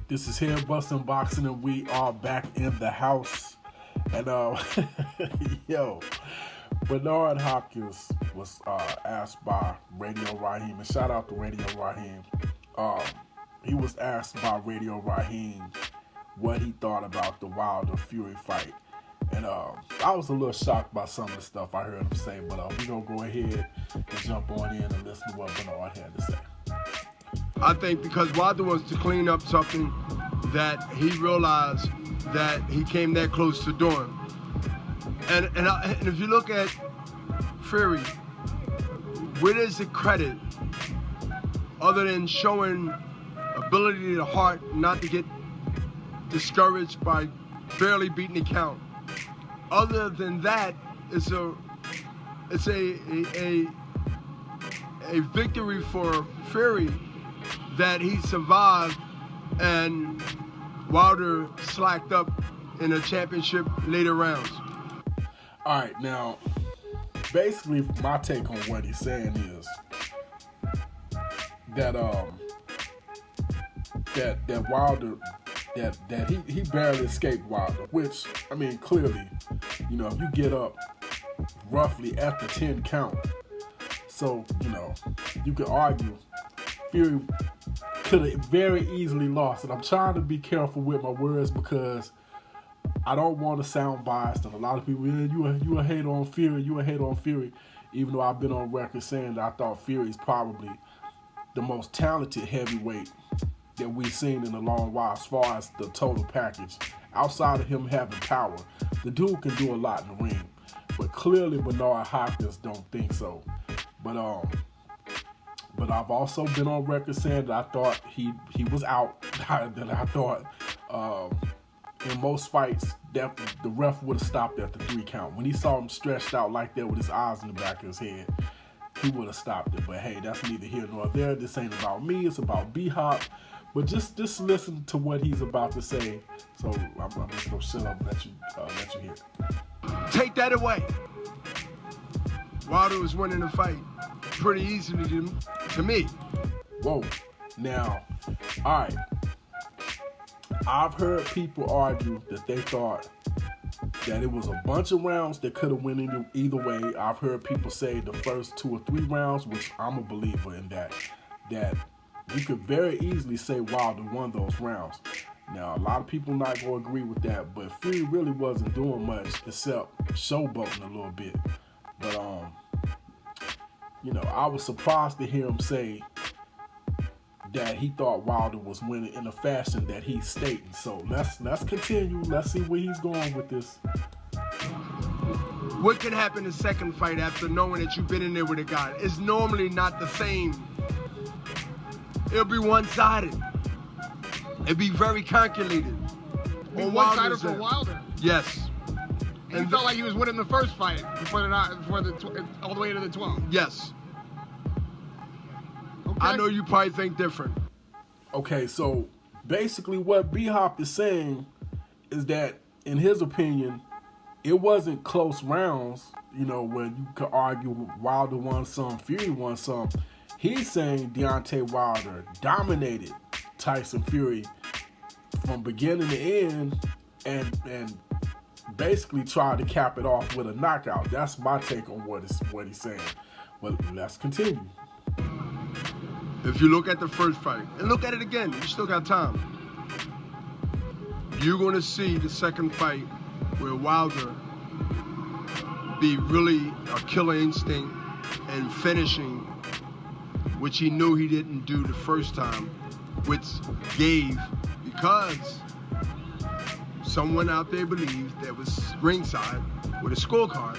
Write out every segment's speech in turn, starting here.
This is Head Busting Boxing, and we are back in the house. And yo, Bernard Hopkins was asked by Radio Raheem, and shout out to Radio Raheem. He was asked by Radio Raheem what he thought about the Wilder Fury fight, and I was a little shocked by some of the stuff I heard him say. But we're gonna go ahead and jump on in and listen to what Bernard had to say. I think because Wilder wants to clean up something that he realized that he came that close to doing. And if you look at Fury, where is the credit other than showing ability to heart, not to get discouraged by barely beating the count? Other than that, it's a victory for Fury that he survived and Wilder slacked up in a championship later rounds. All right, now, basically my take on what he's saying is that that Wilder, that he barely escaped Wilder, which, I mean, clearly, you know, if you get up roughly at the 10 count, so, you know, you could argue Fury could have very easily lost. And I'm trying to be careful with my words because I don't want to sound biased. And a lot of people, you a hater on Fury, you a hater on Fury. Even though I've been on record saying that I thought Fury's probably the most talented heavyweight that we've seen in a long while as far as the total package. Outside of him having power, the dude can do a lot in the ring. But clearly Bernard Hopkins don't think so. But I've also been on record saying that I thought he was out. That I thought in most fights that the ref would have stopped at the 3 count. When he saw him stretched out like that with his eyes in the back of his head, he would have stopped it. But hey, that's neither here nor there. This ain't about me. It's about B-Hop. But just listen to what he's about to say. So I'm just gonna shut up and let you hear it. Take that away. Wilder was winning the fight pretty easily to me. Whoa. Now, all right. I've heard people argue that they thought that it was a bunch of rounds that could have went either way. I've heard people say the first 2 or 3 rounds, which I'm a believer in that you could very easily say Wilder won those rounds. Now, a lot of people not going to agree with that, but Fury really wasn't doing much except showboating a little bit. But, you know, I was surprised to hear him say that he thought Wilder was winning in a fashion that he's stating. So let's continue. Let's see where he's going with this. What can happen in the second fight after knowing that you've been in there with a guy? It's normally not the same. It'll be one-sided. It'll be very calculated. Be one-sided for Wilder. Yes. And he felt like he was winning the first fight all the way into the 12th. Yes. Okay. I know you probably think different. Okay, so basically what B-Hop is saying is that, in his opinion, it wasn't close rounds, you know, when you could argue Wilder won some, Fury won some. He's saying Deontay Wilder dominated Tyson Fury from beginning to end and basically tried to cap it off with a knockout. That's my take on what he's saying. But let's continue. If you look at the first fight, and look at it again, you still got time. You're going to see the second fight where Wilder be really a killer instinct and finishing, which he knew he didn't do the first time, which gave, because someone out there believed that was ringside with a scorecard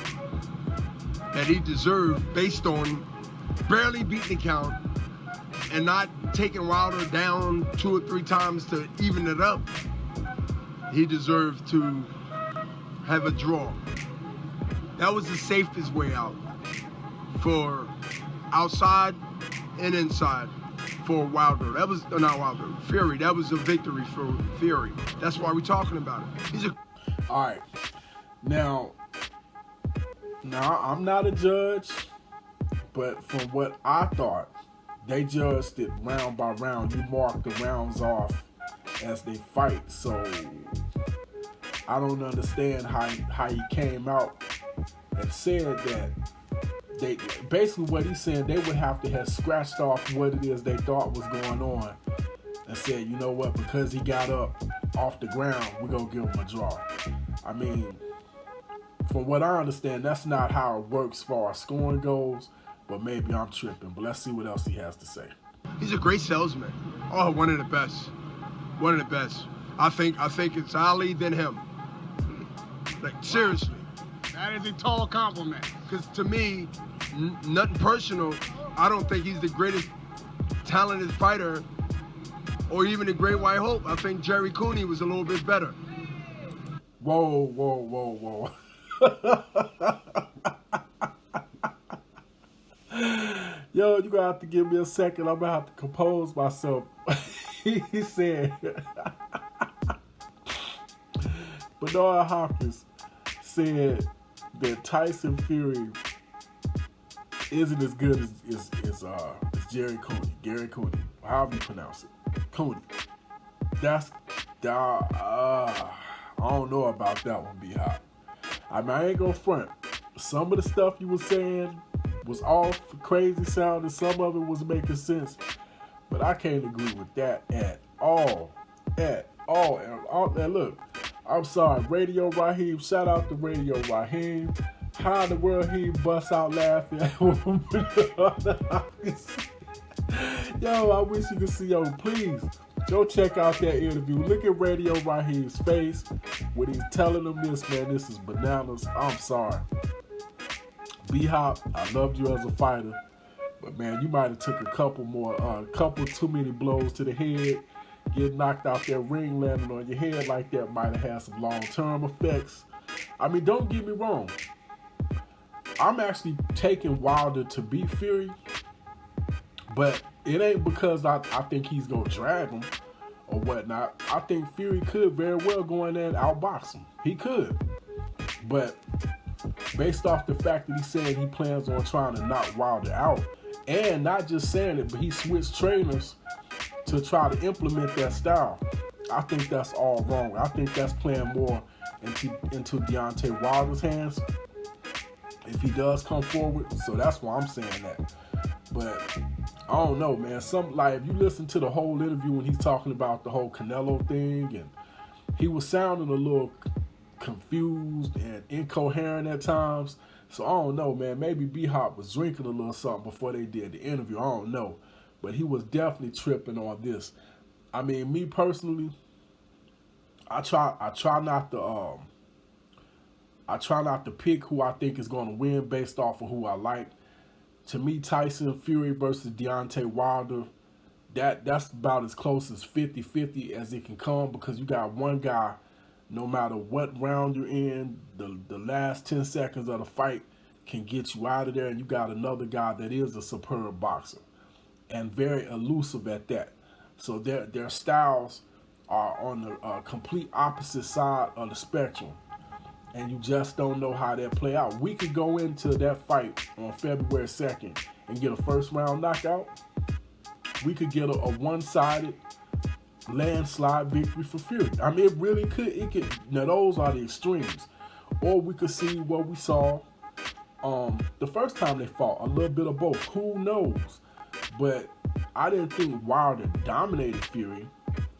that he deserved based on barely beating the count and not taking Wilder down 2 or 3 times to even it up. He deserved to have a draw. That was the safest way out for outside and inside for Wilder. That was not Wilder, Fury. That was a victory for Fury. That's why we're talking about it. All right. Now, I'm not a judge, but from what I thought, they judged it round by round. You marked the rounds off as they fight. So I don't understand how he came out and said that they basically what he's saying, they would have to have scratched off what it is they thought was going on and said, you know what, because he got up off the ground, we're gonna give him a draw. I mean, from what I understand, that's not how it works as far as scoring goes, but maybe I'm tripping. But let's see what else he has to say. He's a great salesman. Oh, one of the best. One of the best. I think it's Ali then him. Like, seriously. That is a tall compliment. Because to me, nothing personal, I don't think he's the greatest talented fighter or even the Great White Hope. I think Jerry Cooney was a little bit better. Whoa. Yo, you're going to have to give me a second. I'm going to have to compose myself. He said, Bernard Hopkins said that Tyson Fury isn't as good as Gary Cooney, however you pronounce it, Cooney. I don't know about that one, B-Hop. I mean, I ain't gonna front. Some of the stuff you was saying was off, crazy sounding. Some of it was making sense, but I can't agree with that at all. And look, I'm sorry, Radio Raheem. Shout out to Radio Raheem. How in the world he busts out laughing? Yo, I wish you could see. Yo, please go check out that interview. Look at Radio Raheem's face when he's telling him this, man. This is bananas. I'm sorry. B-Hop, I loved you as a fighter, but man, you might have took a couple too many blows to the head. Getting knocked out that ring, landing on your head like that might have had some long-term effects. I mean, don't get me wrong. I'm actually taking Wilder to beat Fury, but it ain't because I think he's going to drag him or whatnot. I think Fury could very well go in there and outbox him. He could. But based off the fact that he said he plans on trying to knock Wilder out, and not just saying it, but he switched trainers to try to implement that style, I think that's all wrong. I think that's playing more into Deontay Wilder's hands if he does come forward. So that's why I'm saying that. But I don't know, man. If you listen to the whole interview when he's talking about the whole Canelo thing, and he was sounding a little confused and incoherent at times. So I don't know, man. Maybe B-Hop was drinking a little something before they did the interview. I don't know. But he was definitely tripping on this. I mean, me personally, I try not to pick who I think is going to win based off of who I like. To me, Tyson Fury versus Deontay Wilder, that's about as close as 50-50 as it can come, because you got one guy, no matter what round you're in, the last 10 seconds of the fight can get you out of there, and you got another guy that is a superb boxer and very elusive at that. So their styles are on the complete opposite side of the spectrum, and you just don't know how that play out. We could go into that fight on February 2nd and get a first round knockout. We could get a one-sided landslide victory for Fury. I mean, it really could. It could. Now those are the extremes. Or we could see what we saw the first time they fought. A little bit of both. Who knows? But I didn't think Wilder dominated Fury.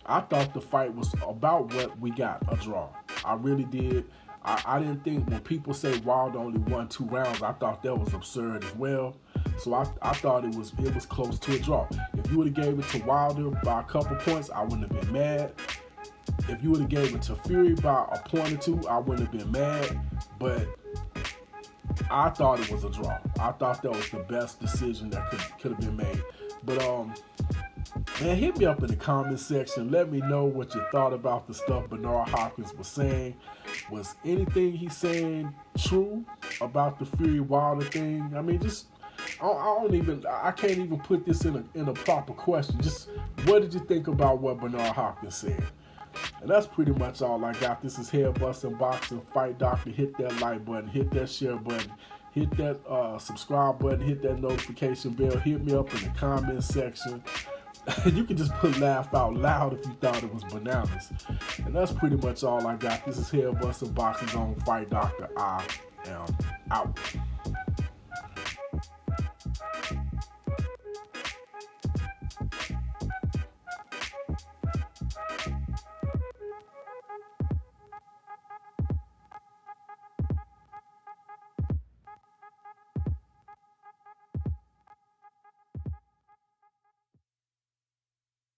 I thought the fight was about what we got, a draw. I really did. I didn't think when people say Wilder only won 2 rounds, I thought that was absurd as well. So I thought it was close to a draw. If you would have gave it to Wilder by a couple points, I wouldn't have been mad. If you would have gave it to Fury by a point or 2, I wouldn't have been mad. But I thought it was a draw. I thought that was the best decision that could have been made. But man, hit me up in the comment section. Let me know what you thought about the stuff Bernard Hopkins was saying. Was anything he's saying true about the Fury Wilder thing? I mean, just I can't even put this in a proper question. Just what did you think about what Bernard Hopkins said? And that's pretty much all I got. This is Head Busting Boxing Fight Doctor. Hit that like button, hit that share button, hit that subscribe button, hit that notification bell. Hit me up in the comment section. You can just put laugh out loud if you thought it was bananas. And that's pretty much all I got. This is Head Busting Boxing Zone Fight Doctor. I am out.